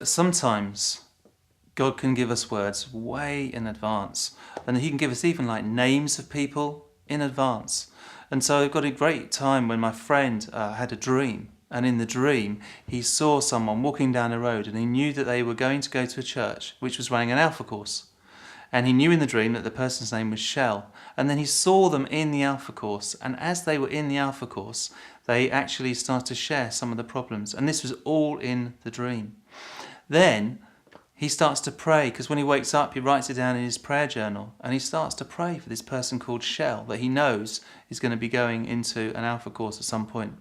Sometimes God can give us words way in advance, and he can give us even like names of people in advance. And so I've got a great time when my friend had a dream, and in the dream he saw someone walking down the road, and he knew that they were going to go to a church which was running an Alpha course. And he knew in the dream that the person's name was Shell. And then he saw them in the Alpha course. And as they were in the Alpha course, they actually started to share some of the problems. And this was all in the dream. Then he starts to pray, because when he wakes up, he writes it down in his prayer journal. And he starts to pray for this person called Shell that he knows is going to be going into an Alpha course at some point.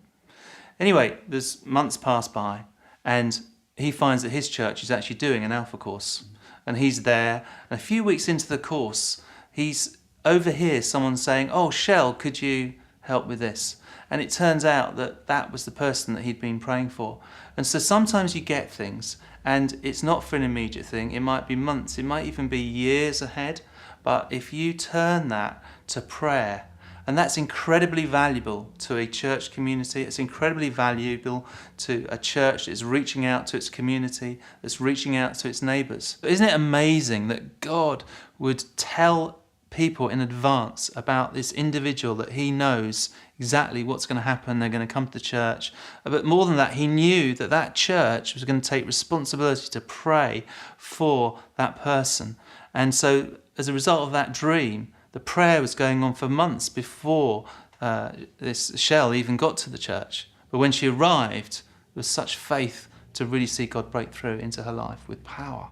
Anyway, there's months pass by, and he finds that his church is actually doing an Alpha course. And he's there, and a few weeks into the course, he's overhears someone saying, "Oh, Shell, could you help with this?" And it turns out that that was the person that he'd been praying for. And so sometimes you get things, and it's not for an immediate thing. It might be months, it might even be years ahead. But if you turn that to prayer, and that's incredibly valuable to a church community. It's incredibly valuable to a church that is reaching out to its community, that's reaching out to its neighbours. But isn't it amazing that God would tell people in advance about this individual, that he knows exactly what's going to happen, they're going to come to the church. But more than that, he knew that that church was going to take responsibility to pray for that person. And so as a result of that dream, the prayer was going on for months before this Shell even got to the church. But when she arrived, there was such faith to really see God break through into her life with power.